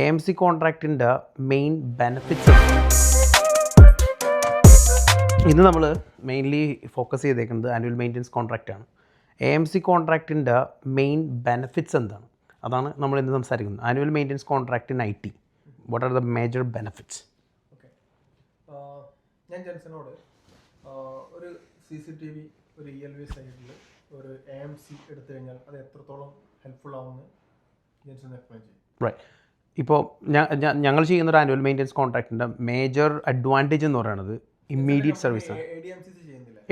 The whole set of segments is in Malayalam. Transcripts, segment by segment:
AMC കോൺട്രാക്റ്റിൻ്റെ മെയിൻ ബെനിഫിറ്റ്സ് ഇന്ന് നമ്മൾ മെയിൻലി ഫോക്കസ് ചെയ്തേക്കുന്നത് ആനുവൽ മെയിൻ്റനൻസ് കോൺട്രാക്റ്റാണ്. AMC കോൺട്രാക്റ്റിൻ്റെ മെയിൻ ബെനിഫിറ്റ്സ് എന്താണ്, അതാണ് നമ്മൾ ഇന്ന് സംസാരിക്കുന്നത്. Annual maintenance contract in IT, what are the major benefits? Okay, ഞാൻ ജെൻസനോട് ഒരു CCTV ഒരു ELV സൈഡിൽ ഒരു AMC എടുത്തു കഴിഞ്ഞാൽ അത് എത്രത്തോളം ഹെൽപ്ഫുൾ ആവുമെന്ന് ജെൻസൺ എക്സ്പ്ലെയിൻ ചെയ്യും. റൈറ്റ്. ഇപ്പോൾ ഞങ്ങൾ ചെയ്യുന്ന ഒരു ആനുവൽ മെയിൻ്റനൻസ് കോൺട്രാക്റ്റിൻ്റെ മേജർ അഡ്വാൻറ്റേജ് എന്ന് പറയുന്നത് ഇമ്മീഡിയറ്റ് സർവീസാണ്.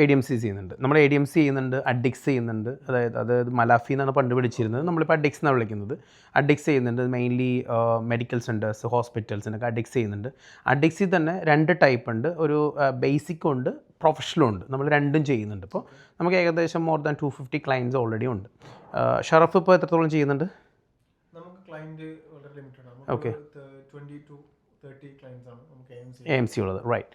ADMC ചെയ്യുന്നുണ്ട്, നമ്മൾ ADMC ചെയ്യുന്നുണ്ട്, അഡിക്സ് ചെയ്യുന്നുണ്ട്. അതായത് മലാഫി എന്നാണ് പണ്ട് വിളിച്ചിരുന്നത്, നമ്മളിപ്പോൾ അഡിക്സ് എന്നാണ് വിളിക്കുന്നത്. അഡിക്സ് ചെയ്യുന്നുണ്ട്, മെയിൻലി മെഡിക്കൽ സെൻറ്റേഴ്സ്, ഹോസ്പിറ്റൽസിനൊക്കെ അഡിക്സ് ചെയ്യുന്നുണ്ട്. അഡിക്സിൽ തന്നെ 2 ടൈപ്പ് ഉണ്ട്, ഒരു ബേസിക്കും ഉണ്ട്, പ്രൊഫഷണലും ഉണ്ട്. നമ്മൾ രണ്ടും ചെയ്യുന്നുണ്ട്. ഇപ്പോൾ നമുക്ക് ഏകദേശം മോർ ദാൻ 250 ക്ലയൻറ്റ്സ് ഓൾറെഡി ഉണ്ട്. ഷറഫ് ഇപ്പോൾ എത്രത്തോളം ചെയ്യുന്നുണ്ട്? നമുക്ക് ക്ലയൻറ്റ് വളരെ ലിമിറ്റഡ് ആണ്. ഓക്കെ, 20 to 30 ക്ലയൻറ്റ്സ് ആണ് നമുക്ക് AMC ഉള്ളത്. റൈറ്റ്.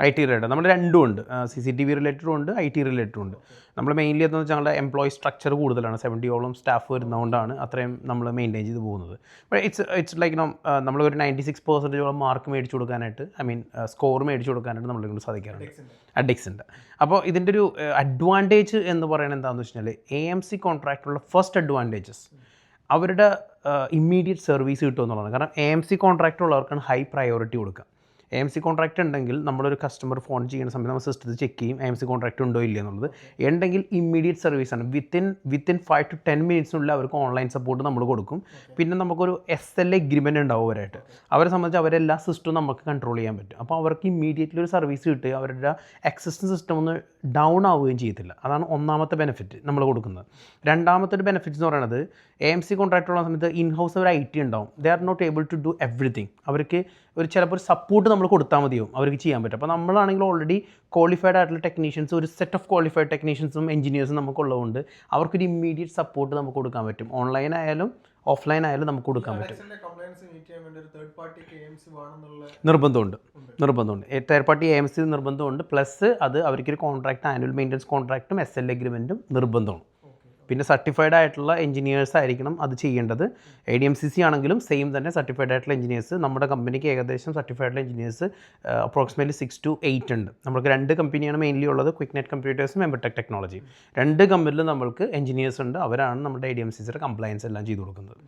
IT റിലേറ്റഡ് നമ്മൾ രണ്ടും ഉണ്ട്, CCTV റിലേറ്റഡും ഉണ്ട്, IT റിലേറ്റഡും ഉണ്ട്. നമ്മൾ മെയിൻലി എന്ന് വെച്ചാൽ ഞങ്ങളുടെ എംപ്ലോയി സ്ട്രക്ചർ കൂടുതലാണ്, 70ഓളം സ്റ്റാഫ് വരുന്നതുകൊണ്ടാണ് അത്രയും നമ്മൾ മെയിൻറ്റെയിൻ ചെയ്ത് പോകുന്നത്. ഇറ്റ്സ് ലൈക്ക് നമ്മളൊരു 96% മാർക്ക് മേടിച്ചു കൊടുക്കാനായിട്ട്, സ്കോർ മേടിച്ചു കൊടുക്കാനായിട്ട് നമ്മളെ കൊണ്ട് സാധിക്കാറുണ്ട് അഡിക്സിൻ്റെ. അപ്പോൾ ഇതിൻ്റെ ഒരു അഡ്വാൻറ്റേജ് എന്ന് പറയുന്നത് എന്താണെന്ന് വെച്ച് കഴിഞ്ഞാൽ, AMC കോൺട്രാക്റ്റുള്ള ഫസ്റ്റ് അഡ്വാൻറ്റേജസ് അവരുടെ ഇമ്മീഡിയറ്റ് സർവീസ് കിട്ടുമെന്നുള്ളതാണ്. കാരണം AMC കോൺട്രാക്റ്റ് ഉള്ളവർക്കാണ് ഹൈ പ്രയോറിറ്റി കൊടുക്കുക. AMC കോൺട്രാക്റ്റ് ഉണ്ടെങ്കിൽ നമ്മളൊരു കസ്റ്റമർ ഫോൺ ചെയ്യുന്ന സമയത്ത് നമ്മൾ സിസ്റ്റത്തിൽ ചെക്ക് ചെയ്യും AMC കോൺട്രാക്റ്റ് ഉണ്ടോ ഇല്ല എന്നുള്ളത്. ഉണ്ടെങ്കിൽ ഇമ്മീഡിയറ്റ് സർവീസാണ്, വിത്തിൻ 5 to 10 മിനിറ്റ്സിനുള്ളിൽ അവർക്ക് ഓൺലൈൻ സപ്പോർട്ട് നമ്മൾ കൊടുക്കും. പിന്നെ നമുക്കൊരു SLA എഗ്രിമെൻറ്റ് ഉണ്ടാവും അവരായിട്ട്. അവരെ സംബന്ധിച്ച് അവരെല്ലാ സിസ്റ്റവും നമുക്ക് കൺട്രോൾ ചെയ്യാൻ പറ്റും. അപ്പോൾ അവർക്ക് ഇമ്മീഡിയറ്റ്ലി ഒരു സർവീസ് കിട്ടുക, അവരുടെ എക്സിസ്റ്റിംഗ് സിസ്റ്റം ഒന്ന് ഡൗൺ ആവുകയും ചെയ്യത്തില്ല. അതാണ് ഒന്നാമത്തെ ബെനിഫിറ്റ് നമ്മൾ കൊടുക്കുന്നത്. രണ്ടാമത്തെ ഒരു ബെനിഫിറ്റ് എന്ന് പറയുന്നത്, AMC കോൺട്രാക്റ്റ് ഉള്ള സമയത്ത് ഇൻഹൗസ് ഒരു IT ഉണ്ടാവും. They are not able to do everything. അവർക്ക് ചിലപ്പോൾ ഒരു സപ്പോർട്ട് നമ്മൾ കൊടുത്താൽ മതിയാവും, അവർക്ക് ചെയ്യാൻ പറ്റും. അപ്പോൾ നമ്മളാണെങ്കിൽ ഓൾറെഡി ക്വാളിഫൈഡ് ആയിട്ടുള്ള ടെക്നീഷ്യൻസ്, ഒരു സെറ്റ് ഓഫ് ക്വാളിഫൈഡ് ടെക്നീഷ്യൻസും എഞ്ചിനീയേഴ്സും നമുക്കുള്ളതുകൊണ്ട് അവർക്കൊരു ഇമ്മീഡിയറ്റ് സപ്പോർട്ട് നമുക്ക് കൊടുക്കാൻ പറ്റും. ഓൺലൈൻ ആയാലും ഓഫ്ലൈൻ ആയാലും നമുക്ക് കൊടുക്കാൻ പറ്റും. നിർബന്ധമുണ്ട്. തേർഡ് പാർട്ടി AMC നിർബന്ധമുണ്ട്. പ്ലസ് അത് അവർക്കൊരു കോൺട്രാക്ട്, ആനുവൽ മെയിൻ്റനൻസ് കോൺട്രാക്റ്റും SLA എഗ്രിമെൻറ്റും നിർബന്ധമാണ്. പിന്നെ സർട്ടിഫൈഡ് ആയിട്ടുള്ള എഞ്ചിനീയേഴ്സ് ആയിരിക്കണം അത് ചെയ്യേണ്ടത്. ADMCC ആണെങ്കിലും സെയിം തന്നെ, സർട്ടിഫൈഡ് ആയിട്ടുള്ള എഞ്ചിനീയേഴ്സ്. നമ്മുടെ കമ്പനിക്ക് ഏകദേശം സർട്ടിഫൈഡ് എഞ്ചിനീയേഴ്സ് അപ്രോക്സിമേറ്റ്ലി 6 to 8 ഉണ്ട്. നമുക്ക് 2 കമ്പനിയാണ് മെയിൻലി ഉള്ളത്, ക്വിക്നെറ്റ് കമ്പ്യൂട്ടേഴ്സും എംബടെക് ടെക്നോളജിയും. 2 കമ്പനിയിൽ നമ്മൾക്ക് എഞ്ചിനീയേഴ്സ് ഉണ്ട്. അവരാണ് നമ്മുടെ ADMCCയുടെ കംപ്ലയൻസ് എല്ലാം ചെയ്തു കൊടുക്കുന്നത്.